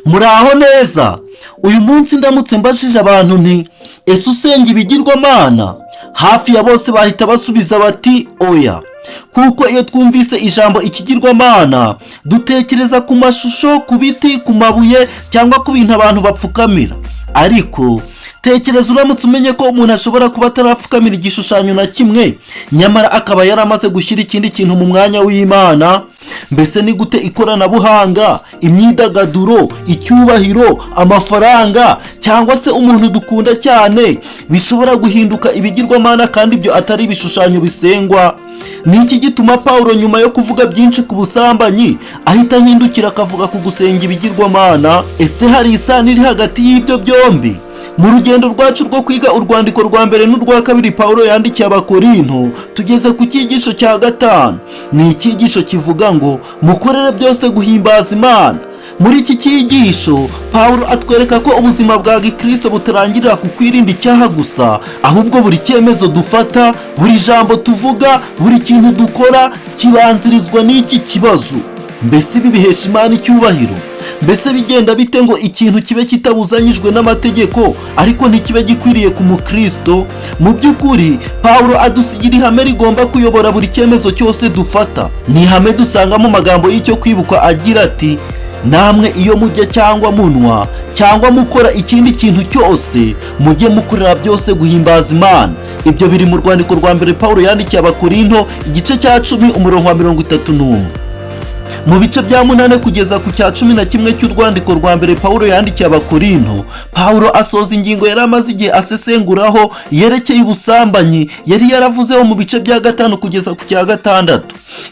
Muraho neza. Uyu munsi ndamutse mbashije abantu nti ese usenga ibigirwamana, hafi ya bose bahita basubiza bati oya, kuko iyo twumvise ijambo ikigirwamana dutekereza ku mashusho, ku biti, ku mabuye cyangwa ku bintu abantu bapfukamira. Ariko tekereza uramutse umenye ko umuntu ashobora kuba atarapfukamira igishushanyo na kimwe, nyamara akaba yaramaze gushyira ikindi kintu mu mwanya w'Imana. Mbese ni gute ikoranabuhanga, imyidagaduro, icyubahiro, amafaranga cyangwa se umuntu dukunda cyane bishobora guhinduka ibigirwamana kandi ibyo atari ibishushanyo bisengwa? Ni iki gituma Pawulo nyuma yo kuvuga byinshi ku busambanyi ahita ahindukira akavuga ku gusenga ibigirwamana? Ese hari isano iri hagati y'ibyo byombi? Mu rugendo rwacu rwo kwiga urwandiko rwa mbere n'urwa kabiri Pawulo yandikiye Abakorinto, tugeze ku cyigisho cya 5. Ni icyigisho kivuga ngo mukorere byose guhimbaza Imana. Muri iki cyigisho Pawulo atwereka ko ubuzima bwa Gikristo butarangirira ku kwirinda icyaha gusa, ahubwo buri cyemezo dufata, buri jambo tuvuga, buri kintu dukora kibanzirizwa n'iki kibazo: mbese ibi bihesha Imana icyubahiro? Mbese bigenda bite ngo ikintu kibe kitabuzanyijwe n'amategeko ariko ntikibe gikwiriye ku Mukristo? Mu by'ukuri Pawulo adusigira ihame rigomba kuyobora buri cyemezo cyose dufata. Ni ihame dusanga mu magambo y'icyo kwibuka agira ati: namwe iyo mujya cyangwa munywa cyangwa mukora ikindi kintu cyose, mujye mukorera byose guhimbaza Imana. Ibyo biri mu rwandiko rwa mbere Pawulo yandikiye Abakorinto, igice cya 10 umurongo wa 31. Mu bice bya 8 kugeza ku cya 11 cy'urwandiko rwa mbere Pawulo yandikiye Abakorinto, Pawulo asoza ingingo yari amaze igihe asesenguraho yerekeye ubusambanyi yari yaravuzeho mu bice bya 5 kugeza ku cya 6.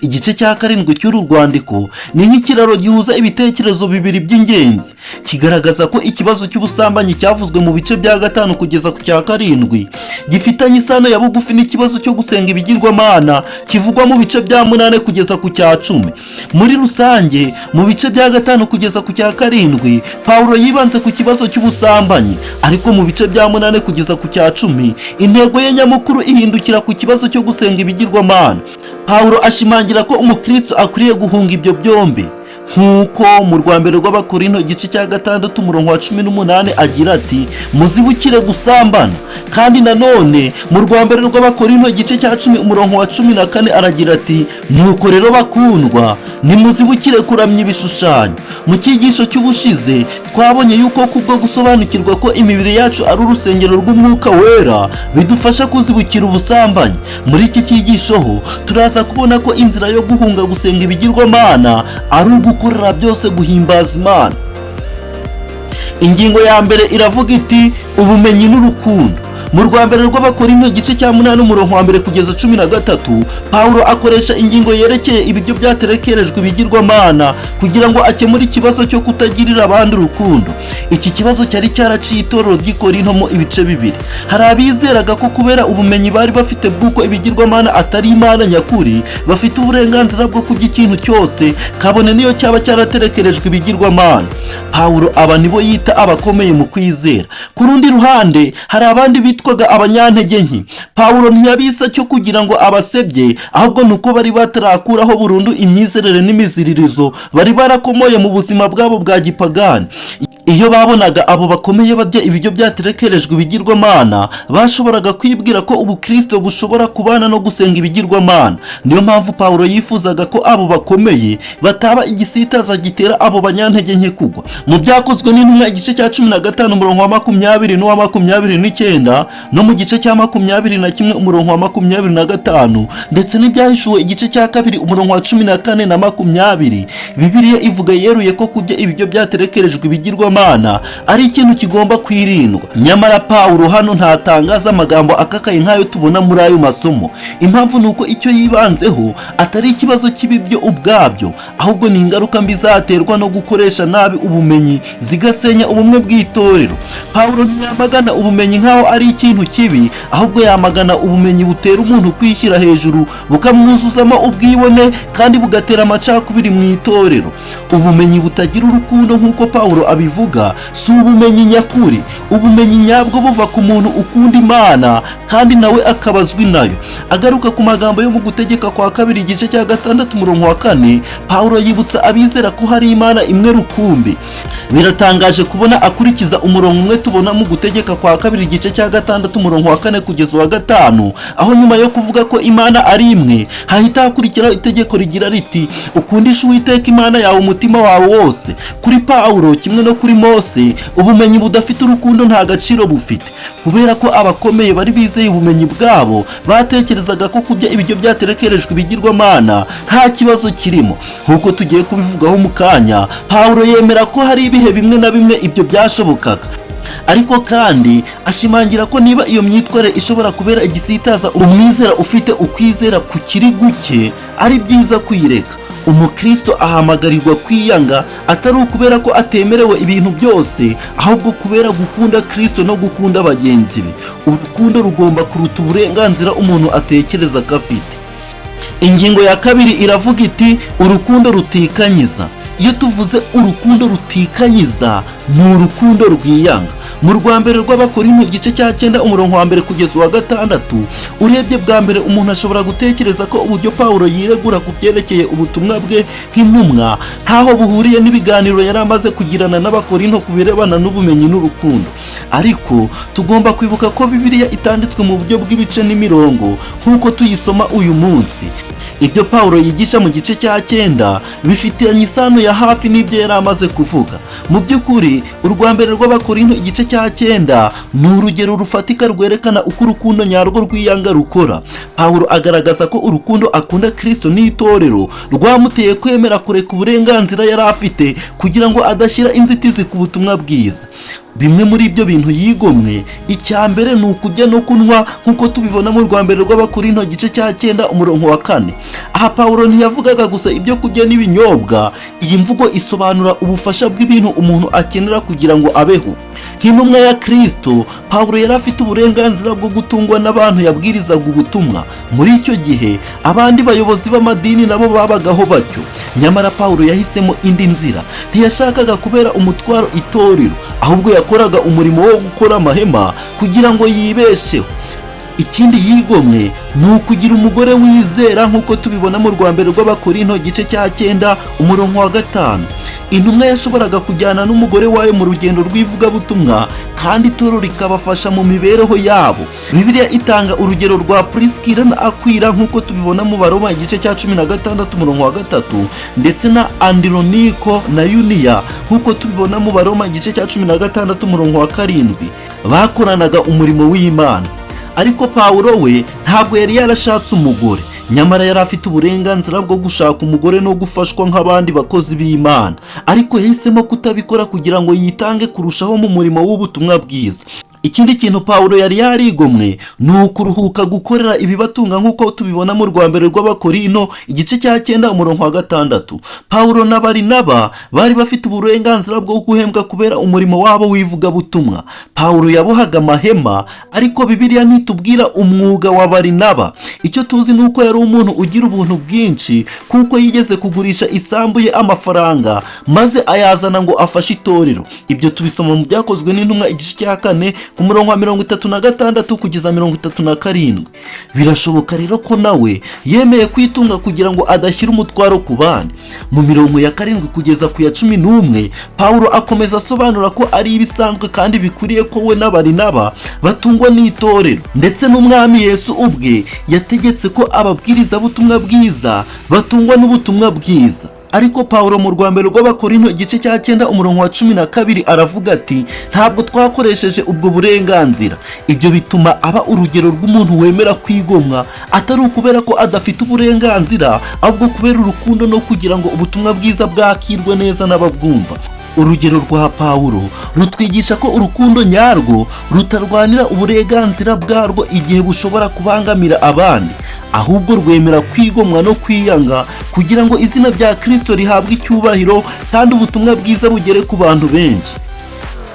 Igice cya 7 cy'uru rwandiko ni nk'ikiraro gihuza ibitekerezo bibiri by'ingenzi, kigaragaza ko ikibazo cy'ubusambanyi cyavuzwe mu bice bya 5 kugeza ku cya 7 gifitanye isano ya bugufi n'ikibazo cyo gusenga ibigirwamana kivugwa mu bice bya 8 kugeza ku cya 10. Muri rusange mu bice bya 5 kugeza ku cya 7 Pawulo yibanze ku kibazo cy'ubusambanyi, ariko mu bice bya 8 kugeza ku cya 10 intego ye nyamukuru ihindukira ku kibazo cyo gusenga ibigirwamana. Pawulo ashimangira ko Umukristo akwiriye guhunga ibyo byombi, nk'uko mu rwa mbere rw'Abakorinto igice cya 6 umurongo wa 18 agira ati: muzibukire gusambana. Kandi nanone mu rwa mbere rw'Abakorinto igice cya 10 umurongo wa 14 aragira ati: nuko rero bakundwa, nimuzibukire kuramya ibishushanyo. Mu cyigisho cy'ubushize twabonye yuko kubwo gusobanukirwa ko imibiri yacu ari urusengero rw'Umwuka Wera bidufasha kuzibukira ubusambanyi. Muri iki cyigisho ho turaza kubona ko inzira yo guhunga gusenga ibigirwamana ari ugukorera byose guhimbaza Imana. Ingingo ya mbere iravuga iti ubumenyi n'urukundo. Mu rwa mbere rw'Abakorinto igice cya 8 umurongo wa 1 kugeza 13 Pawulo akoresha ingingo yerekeye ibiryo byaterekerejwe ibigirwamana kugira ngo akemure ikibazo cyo kutagirira abandi urukundo. Iki kibazo cyari cyaraciye itorero ry'Ikorinto mu ibice bibiri. Hari abizeraga ko kubera ubumenyi bari bafite bw'uko ibigirwamana atari Imana nyakuri, bafite uburenganzira bwo kurya ikintu cyose kabone niyo cyaba cyaraterekerejwe ibigirwamana. Pawulo aba nibo yita abakomeye mu kwizera. Ku rundi ruhande hari abandi bitwaga abanyantege nke. Pawulo ntiyabisa cyo kugira ngo abasebye, ahubwo nuko bari batarakuraho burundu imyizerere n'imiziririzo bari barakomoye mu buzima bwabo bwa gipagani. Iyo babonaga abo bakomeye barya ibiryo byaterekerejwe ibigirwamana, bashoboraga kwibwira ko Ubukristo bushobora kubana no gusenga ibigirwamana. Niyo mpamvu Pawulo yifuzaga ko abo bakomeye bataba igisitaza gitera abo banyantege nke kugwa. Mu byakozwe n'intumwa igice cya 15 umurongo wa 20 n'uwa 29 no mu gice cya 21 umurongo wa 25 ndetse n'ibyahishuwe igice cya 2 umurongo wa 14 na 20, Bibiliya ivuga yeruye ko kurya ibiryo byaterekerejwe ibigirwamana ari ikintu kigomba kwirindwa. Nyamara Pawulo hano ntatangaza amagambo akakaye nk'ayo tubona muri ayo masomo. Impamvu nuko icyo yibanzeho atari ikibazo cy'ibiryo ubwabyo, ahubwo ni ingaruka mbi zaterwa no gukoresha nabi ubumenyi zigasenya ubumwe bw'itorero. Pawulo ntiyamagana ubumenyi nk'aho ari ikintu kibi, ahubwo yamagana ubumenyi butera umuntu kwishyira hejuru bukamwuzuzamo ubwibone kandi bugatera amacakubiri mu itorero. Ubumenyi butagira urukundo nk'uko Pawulo abivuga avuga si ubumenyi nyakuri. Ubumenyi nyabwo buva ku muntu ukunda Imana kandi nawe akabazwi nayo. Agaruka ku magambo yo mu Gutegeka kwa kabiri igice cya 6 umurongo wa 4, Pawulo yibutsa abizera ko hari Imana imwe rukumbi. Biratangaje kubona akurikiza umurongo umwe tubona mu Gutegeka kwa kabiri igice cya 6 umurongo wa 4 kugeza wa 5, aho nyuma yo kuvuga ko Imana ari imwe hahita hakurikiraho itegeko rigira riti ukundisha Uwiteka Imana yawe umutima wawe wose. Kuri Pawulo kimwe no kuri Mose, ubumenyi budafite urukundo nta gaciro bufite, kubera ko abakomeye bari bizeye ubumenyi bwabo batekerezaga ko kurya ibiryo byaterekerejwe ibigirwamana nta kibazo kirimo. Nkuko tugiye kubivugaho mu kanya, Pawulo yemera ko hari ibihe bimwe na bimwe ibyo byashobokaga, ariko kandi ashimangira ko niba iyo myitwarire ishobora kubera igisitaza umwizera ufite ukwizera kukiri guke, ari byiza kuyireka. Umukristo ahamagarirwa kwiyanga atari ukubera ko atemerewe ibintu byose, ahubwo kubera gukunda Kristo no gukunda bagenzi be. Urukundo rugomba kuruta uburenganzira umuntu atekereza ko afite. Ingingo ya kabiri iravuga iti urukundo rutikanyiza. Iyo tuvuze urukundo rutikanyiza, ni urukundo rwiyanga. Mu rwambere rw'Abakorinto igice cya 9 umurongo wa 1 kugeza wa 6, urebye bwa mbere umuntu ashobora gutekereza ko uburyo Pawulo yiregura ku byerekeye ubutumwa bwe nk'intumwa ntaho buhuriye n'ibiganiro yari amaze kugirana n'Abakorinto ku birebana n'ubumenyi n'urukundo. Ariko tugomba kwibuka ko Bibiliya itanditswe mu buryo bw'ibice n'imirongo nk'uko tuyisoma uyu munsi. Ibyo Pawulo yigisha mu gice cya 9 bifitanye isano ya hafi n'ibyo yari amaze kuvuga. Mu by'ukuri urwambere rw'Abakorinto igice cya 9 ni urugero rufatika rwerekana uko urukundo nyarwo rwiyanga rukora. Pawulo agaragaza ko urukundo akunda Kristo n'itorero rwamuteye kwemera kureka uburenganzira yari afite kugira ngo adashyira inzitizi ku butumwa bwiza. Bimwe muri ibyo bintu yigomwe, icya mbere ni ukujya no kunywa nk'uko tubibona mu rwambere rw'Abakorinto igice cya 9 umurongo wa 4. Aha Pawulo ntiyavugaga gusa ibyo kurya n'ibinyobwa. Iyi mvugo isobanura ubufasha bw'ibintu umuntu akenera kugira ngo abeho. Nk'intumwa ya Kristo, Pawulo yari afite uburenganzira bwo gutungwa n'abantu yabwirizaga ubutumwa. Muri icyo gihe abandi bayobozi b'amadini nabo babagaho batyo, nyamara Pawulo yahisemo indi nzira. Ntiyashakaga kubera umutwaro itorero, ahubwo yakoraga umurimo wo gukora amahema kugira ngo yibesheho. Ikindi yigomwe ni ukugira umugore wizera nk'uko tubibona mu rwambere rw'Abakorinto igice cya 9 umurongo wa 5. Intumwa yashoboraga kujyana n'umugore wayo mu rugendo rw'ivugabutumwa kandi itorero rikabafasha mu mibereho yabo. Bibiliya itanga urugero rwa Priskila na Akwila nk'uko tubibona mu Baroma igice cya 16 umurongo wa 3, ndetse na Andironiko na Yuniya nk'uko tubibona mu Baroma igice cya 16 umurongo wa 7. Bakoranaga umurimo w'Imana. Ariko Pawulo we ntabwo yari yarashatse umugore, nyamara yari afite uburenganzira bwo gushaka umugore no gufashwa nk'abandi bakozi b'Imana, ariko yahisemo kutabikora kugira ngo yitange kurushaho mu murimo w'ubutumwa bwiza. Ikindi kintu Pawulo yari yarigomwe ni ukuruhuka gukorera ibibatunga nk'uko tubibona mu rwambere rw'Abakorinto igice cya 9 umurongo wa 6. Pawulo na Barinaba bari bafite uburenganzira bwo guhembwa kubera umurimo wabo w'ivugabutumwa. Pawulo yabohaga amahema, ariko Bibiliya ntitubwira umwuga wa Barinaba. Icyo tuzi ni uko yari umuntu ugira ubuntu bwinshi, kuko yigeze kugurisha isambu ye amafaranga maze ayazana ngo afashe itorero. Ibyo tubisoma mu Byakozwe n'Intumwa igice cya 4 ku murongo wa 36 kugeza 37. Birashoboka rero ko nawe yemeye kwitunga kugira ngo adashyira umutwaro ku bandi. Mu mirongo ya 7 kugeza ku ya 11, Pawulo akomeza asobanura ko ari ibisanzwe kandi bikwiriye ko we n'Abarinaba batungwa n'itorero, ndetse n'Umwami Yesu ubwe yategetse ko ababwiriza butumwa bwiza batungwa n'ubutumwa bwiza. Ariko Pawulo mu rwambere rw'Abakorinto igice cya 9 umurongo wa 12 aravuga ati ntabwo twakoresheje ubwo burenganzira. Ibyo bituma aba urugero rw'umuntu wemera kwigomwa, atari ukubera ko adafite uburenganzira, ahubwo kubera urukundo no kugira ngo ubutumwa bwiza bwakirwe neza n'ababwumva. Urugero rwa Pawulo rutwigisha ko urukundo nyarwo rutarwanira uburenganzira bwarwo igihe bushobora kubangamira abandi, ahubwo rwemera kwigomwa no kwiyanga kugira ngo izina rya Kristo rihabwe icyubahiro kandi ubutumwa bwiza bugere ku bantu benshi.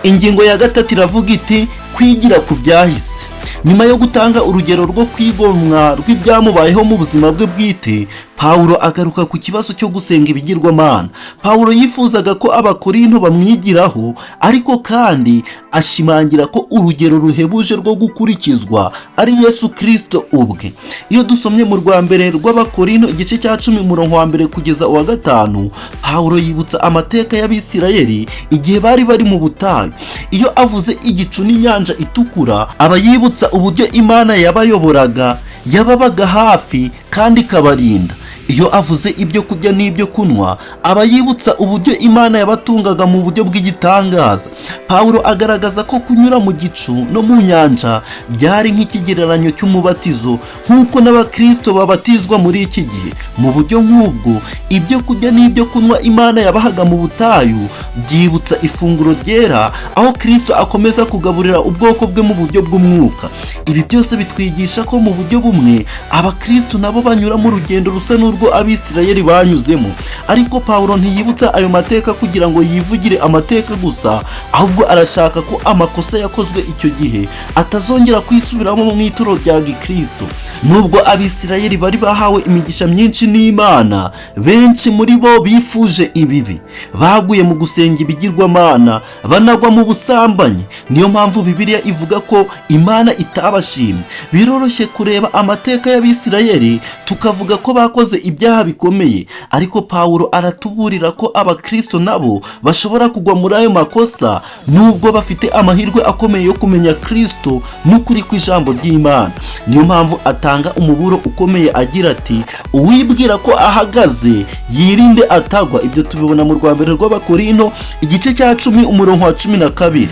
Ingingo ya 3 iravuga iti kwigira ku byahise. Nyuma yo gutanga urugero rwo kwigomwa rw'ibyamubayeho mu buzima bwe bwite, Pawulo agaruka ku kibazo cyo gusenga ibigirwamana. Pawulo yifuzaga ko Abakorinto bamwigiraho, ariko kandi ashimangira ko urugero ruhebuje rwo gukurikizwa ari Yesu Kristo ubwe. Iyo dusomye mu rwa mbere rw'Abakorinto igice cya 10 umurongo wa mbere kugeza uwa 5, Pawulo yibutsa amateka y'Abisirayeli igihe bari mu butayu. Iyo avuze igicu n'inyanja itukura, aba yibutsa uburyo Imana yabayoboraga, yababaga hafi kandi ikabarinda. Iyo avuze ibyo kurya n'ibyo kunywa, aba yibutsa uburyo Imana yabatungaga mu buryo bw'igitangaza. Pawulo agaragaza ko kunyura mu gicu no mu nyanja byari nk'ikigereranyo cy'umubatizo, nk'uko n'Abakristo babatizwa muri iki gihe. Mu buryo nk'ubwo, ibyo kurya n'ibyo kunywa Imana yabahaga mu butayu byibutsa ifunguro ryera, aho Kristo akomeza kugaburira ubwoko bwe mu buryo bw'umwuka. Ibi byose bitwigisha ko mu buryo bumwe Abakristo nabo banyura mu rugendo rusa n'urwo Abisirayeli banyuzemo. Ariko Pawulo ntiyibutsa ayo mateka kugira ngo yivugire amateka gusa, ahubwo arashaka ko amakosa yakozwe icyo gihe atazongera kwisubiramo mu ituro rya Gikristo. Nubwo Abisirayeli bari bahawe imigisha myinshi n'Imana, benshi muri bo bifuje ibibi, baguye mu gusenga ibigirwamana, banagwa mu busambanyi. Niyo mpamvu Bibiliya ivuga ko Imana itabashimye. Biroroshye kureba amateka y'Abisirayeli tukavuga ko bakoze ibyaha bikomeye, ariko Pawulo aratuburira ko Abakristo nabo bashobora kugwa muri ayo makosa, nubwo bafite amahirwe akomeye yo kumenya Kristo n'ukuri kw'ijambo ry'Imana. Niyo mpamvu atanga umuburo ukomeye agira ati, uwibwira ko ahagaze yirinde atagwa. Ibyo tubibona mu rwa mbere rw'Abakorinto igice cya 10 umurongo wa 12.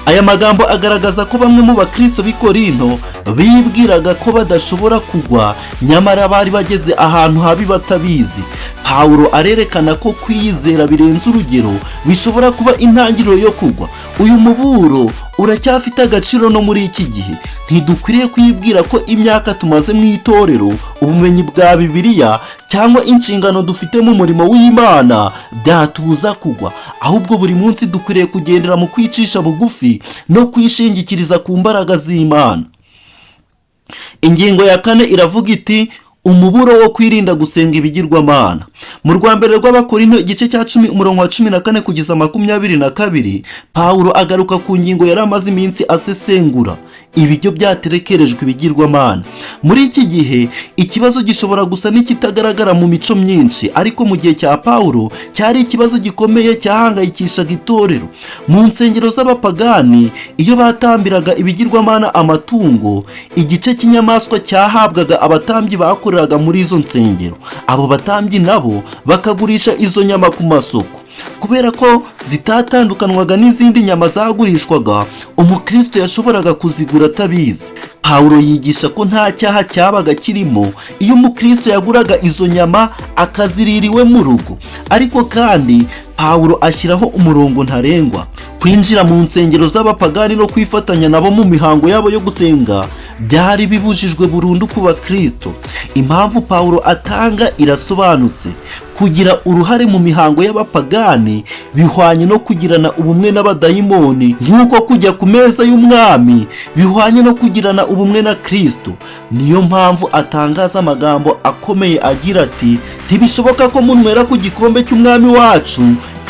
Aya magambo agaragaza ko bamwe mu Bakristo b'i Korinto bibwiraga ko badashobora kugwa, nyamara bari bageze ahantu habi batabizi. Pawulo arerekana ko kwiyizera birenze urugero bishobora kuba intangiriro yo kugwa. Uyu muburo uracyafite agaciro no muri iki gihe. Ntidukwiriye kwibwira ko imyaka tumaze mu itorero, ubumenyi bwa Bibiliya cyangwa inshingano dufite mu murimo w'Imana byatubuza kugwa. Ahubwo buri munsi dukwiriye kugendera mu kwicisha bugufi no kwishingikiriza ku mbaraga z'Imana. Ingingo ya 4 iravuga iti, umuburo wo kwirinda gusenga ibigirwamana. Mu rwa mbere rw'Abakorinto igice cya 10 umurongo wa 14 kugeza 22, Pawulo agaruka ku ngingo yari amaze iminsi asesengura, ibiryo byaterekerejwe ibigirwamana. Muri iki gihe ikibazo gishobora gusa n'ikitagaragara mu mico myinshi, ariko mu gihe cya Pawulo cyari ikibazo gikomeye cyahangayikishaga itorero. Mu nsengero z'abapagani, iyo batambiraga ibigirwamana amatungo, igice cy'inyamaswa cyahabwaga abatambyi bakoreraga muri izo nsengero. Abo batambyi nabo bakagurisha izo nyama ku masoko. Kubera ko zitatandukanwaga n'izindi nyama zagurishwaga, Umukristo yashoboraga kuzigura atabizi. Pawulo yigisha ko nta cyaha cyabaga kirimo iyo Umukristo yaguraga izo nyama akazirira iwe mu rugo. Ariko kandi Pawulo ashyiraho umurongo ntarengwa. Kwinjira mu nsengero z'abapagani no kwifatanya nabo mu mihango yabo yo gusenga byari bibujijwe burundu ku Bakristo. Impamvu Pawulo atanga irasobanutse. Kugira uruhare mu mihango y'abapagani bihwanye no kugirana ubumwe n'abadayimoni, nk'uko kujya ku meza y'umwami bihwanye no kugirana ubumwe na Kristo. Niyo mpamvu atangaza amagambo akomeye agira ati, ntibishoboka ko munywera ku gikombe cy'umwami wacu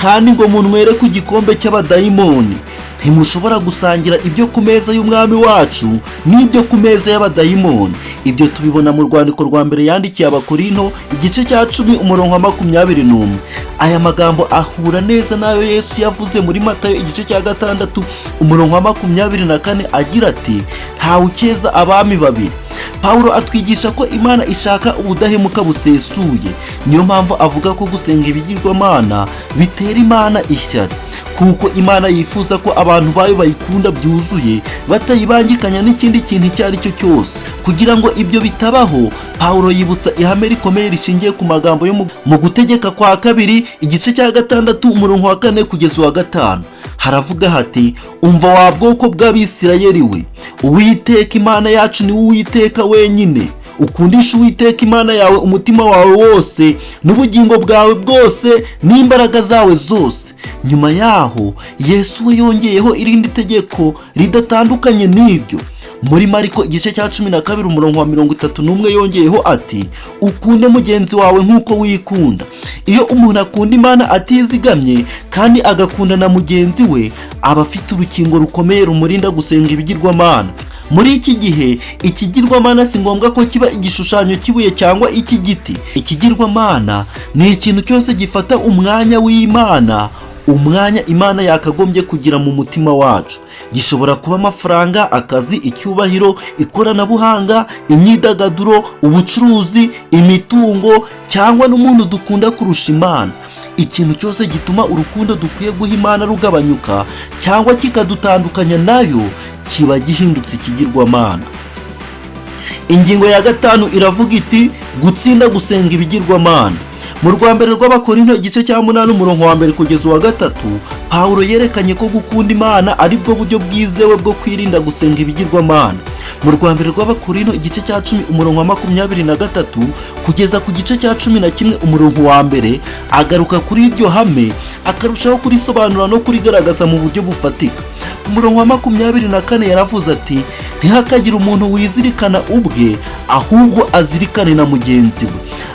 kandi ngo munywere ku gikombe cy'abadayimoni. Ntimushobora gusangira ibyo ku meza y'umwami wacu n'ibyo ku meza y'abadayimoni. Ibyo tubibona mu rwandiko rwa mbere yandikiye Abakorinto igice cya 10 umurongo wa 21. Aya magambo ahura neza nayo Yesu yavuze muri Matayo igice cya 6 umurongo wa 24 agira ati, ntawe ukeza abami babiri. Pawulo atwigisha ko Imana ishaka ubudahemuka busesuye. Niyo mpamvu avuga ko gusenga ibigirwamana bitera Imana ishyari, kuko Imana yifuza ko abantu bayo bayikunda byuzuye, batayibangikanya n'ikindi kintu icyo ari cyo cyose. Kugira ngo ibyo bitabaho, Pawulo yibutsa ihame rikomeye rishingiye ku magambo yo mu gutegeka kwa 2 igice cya 6 umurongo wa 4 kugeza uwa 5. Haravuga hati, umva wa bwoko bw'Abisirayeli we, Uwiteka Imana yacu ni Uwiteka wenyine. Ukundisha Uwiteka Imana yawe umutima wawe wose n'ubugingo bwawe bwose n'imbaraga zawe zose. Nyuma yaho Yesu we yongeyeho irindi tegeko ridatandukanye n'ibyo. Muri Mariko igice cya 12 umurongo wa 31 yongeyeho ati ukunde mugenzi wawe nk'uko wikunda. Iyo umuntu akunda Imana atizigamye kandi agakunda na mugenzi we, aba afite urukingo rukomeye rumurinda gusenga ibigirwamana. Muri iki gihe ikigirwamana si ngombwa ko kiba igishushanyo kibuye cyangwa ikigiti. Ikigirwamana ni ikintu cyose gifata umwanya w'Imana, umwanya Imana yakagombye kugira mu mutima wacu. Gishobora kuba amafaranga, akazi, icyubahiro, ikoranabuhanga, imyidagaduro, ubucuruzi, imitungo cyangwa n'umuntu dukunda kurusha Imana. Ikintu cyose gituma urukundo dukwiye guha Imana rugabanyuka cyangwa kikadutandukanya nayo kiba gihindutse ikigirwamana. Ingingo ya 5 iravuga iti gutsinda gusenga ibigirwamana. Mu rwambere rw'Abakorinto igice cya 8 umurongo wa 1 kugeza wa 3, Pawulo yerekanye ko gukunda Imana ari bwo buryo bwizewe bwo kwirinda gusenga ibigirwamana. Mu rwambere rw'Abakorinto igice cya 10 umurongo wa 23 kugeza ku gice cya 11 umurongo wa 1, agaruka kuri iryo hame akarushaho kurisobanura no kurigaragaza mu buryo bufatika. Ku murongo wa 24 yaravuze ati ntihakagire umuntu wizirikana ubwe, ahubwo azirikane na mugenzi we.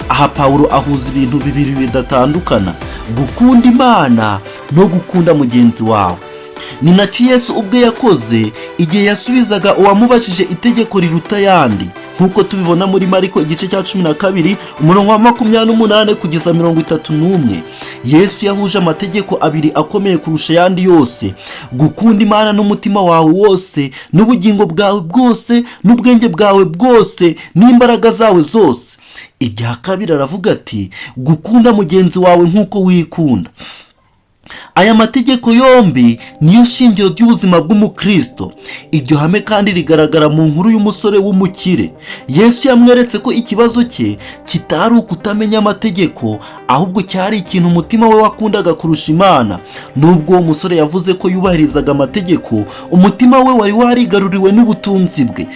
Aha Pawulo ahuza ibintu bibiri bidatandukana, gukunda Imana no gukunda mugenzi wawe. Ni nacyo Yesu ubwe yakoze igihe yasubizaga uwamubashije itegeko riruta yandi, nkuko tubibona muri Mariko igice cya 12 umurongo wa 28 kugeza 31. Yesu yahuje amategeko abiri akomeye kurusha yandi yose, gukunda Imana n'umutima wawe wose, n'ubugingo bwawe bwose, n'ubwenge bwawe bwose, n'imbaraga zawe zose. Ibya kabiri aravuga ati gukunda mugenzi wawe nk'uko wikunda. Aya mategeko yombi niyo shingiro ry'ubuzima bw'umukristo. Iryo hame kandi rigaragara mu nkuru y'umusore w'umukire. Yesu yamweretse ko ikibazo cye kitari ukutamenya amategeko, ahubwo cyari ikintu umutima we wakundaga kurusha Imana. Nubwo uwo musore yavuze ko yubahirizaga amategeko, umutima we wari warigaruriwe n'ubutunzi bwe.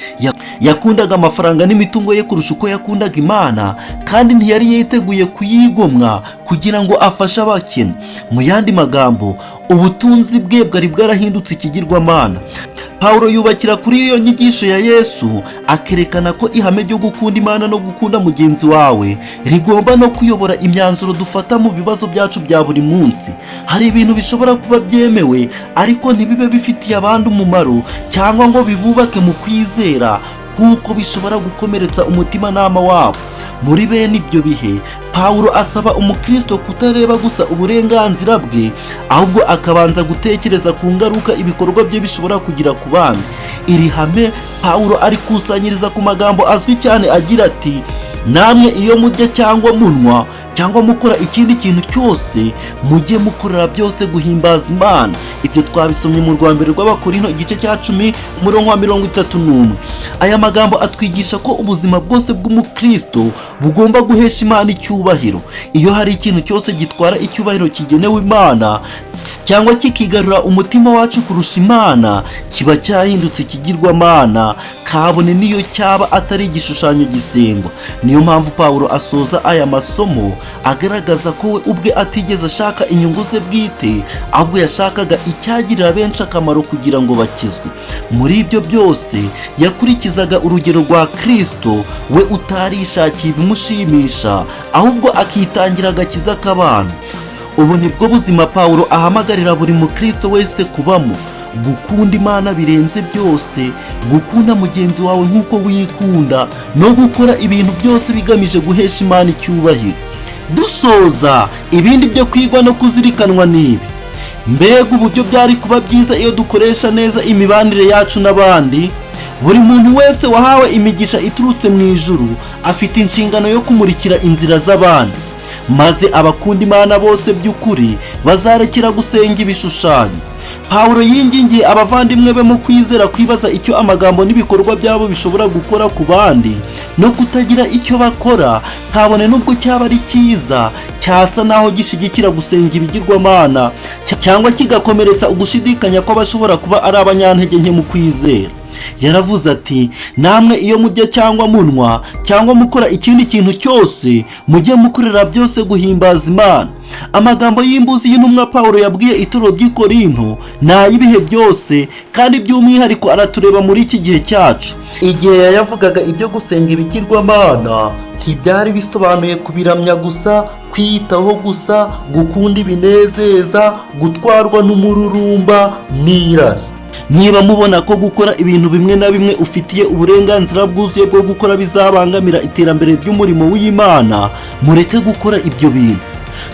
Yakundaga amafaranga n'imitungo ye kurusha uko yakundaga Imana, kandi ntiyari yiteguye kuyigomwa kugira ngo afashe abakene. Mu yandi magambo, ubutunzi bwe bwari bwarahindutse ikigirwamana. Pawulo yubakira kuri iyo nyigisho ya Yesu, akerekana ko ihame ryo gukunda Imana no gukunda mugenzi wawe rigomba no kuyobora imyanzuro dufata mu bibazo byacu bya buri munsi. Hari ibintu bishobora kuba byemewe ariko ntibibe bifitiye abandi umumaro cyangwa ngo bibubake mu kwizera, kuko bishobora gukomeretsa umutimanama wabo. Muri bene ibyo bihe, Pawulo asaba umukristo kutareba gusa uburenganzira bwe, ahubwo akabanza gutekereza ku ngaruka ibikorwa bye bishobora kugira ku bandi. Iri hame Pawulo arikusanyiriza ku magambo azwi cyane agira ati namwe iyo murya cyangwa munwa cyangwa mukora ikindi kintu cyose, mujye mukorera byose guhimbaza Imana. Ibyo twabisomye mu rwambere rw'Abakorinto igice cya 10 umurongo wa 31. Aya magambo atwigisha ko ubuzima bwose bw'umukristo bugomba guhesha Imana icyubahiro. Iyo hari ikintu cyose gitwara icyubahiro kigenewe Imana cyangwa kikigarura umutima wacu kurusha Imana, kiba cyahindutse ikigirwamana, kabone niyo cyaba atari igishushanyo gisengwa. Niyo mpamvu Pawulo asoza aya masomo agaragaza ko we ubwe atigeze ashaka inyungu ze bwite, ahubwo yashakaga icyagirira benshi akamaro kugira ngo bakizwe. Muri ibyo byose yakurikizaga urugero rwa Kristo, we utarishakiye ibimushimisha, ahubwo akitangira agakiza k'abantu. Ubu nibwo buzima Pawulo ahamagarira buri mukristo wese kubamo, gukunda Imana birenze byose, gukunda mugenzi wawe nk'uko wikunda, no gukora ibintu byose bigamije guhesha Imana icyubahiro. Dusoza, ibindi byo kwigwa no kuzirikanwa n'ibi: mbega uburyo byari kuba byiza iyo dukoresha neza imibanire yacu n'abandi. Buri muntu wese wahawe imigisha iturutse mu ijuru afite inshingano yo kumurikira inzira z'abandi, maze abakunda Imana bose by'ukuri bazarekera gusenga ibishushanyo. Pawulo yingingiye abavandimwe be mu kwizera kwibaza icyo amagambo n'ibikorwa byabo bishobora gukora ku bandi, no kutagira icyo bakora kabone nubwo cyaba ari cyiza, cyasa naho gishigikira gusenga ibigirwamana cyangwa kigakomeretsa ugushidikanya ko bashobora kuba ari abanyantege nke mu kwizera. Yaravuze ati, namwe iyo murya cyangwa munwa cyangwa mukora ikindi kintu cyose, mujye mukorera byose guhimbaza Imana. Amagambo y'imbuzi y'intumwa Pawulo yabwiye itorero ry'Ikorinto ni ay'ibihe byose, kandi by'umwihariko aratureba muri iki gihe cyacu. Igihe yavugaga ibyo gusenga ibigirwamana, ntibyari bisobanuye kubiramya gusa, kwiyitaho gusa, gukunda ibinezeza, gutwarwa n'umururumba n'irari. Niba mubona ko gukora ibintu bimwe na bimwe ufitiye uburenganzira bwuzuye bwo gukora bizabangamira iterambere ry'umurimo w'Imana, mureke gukora ibyo bintu.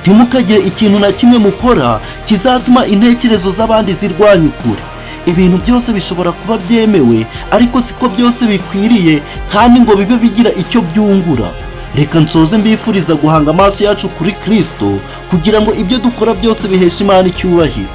Ntimukagire ikintu na kimwe mukora kizatuma intekerezo z'abandi zirwanya ukuri. Ibintu byose bishobora kuba byemewe, ariko siko byose bikwiriye kandi ngo bibe bigira icyo byungura. Reka nsoze mbifuriza guhanga amaso yacu kuri Kristo, kugira ngo ibyo dukora byose biheshe Imana icyubahiro.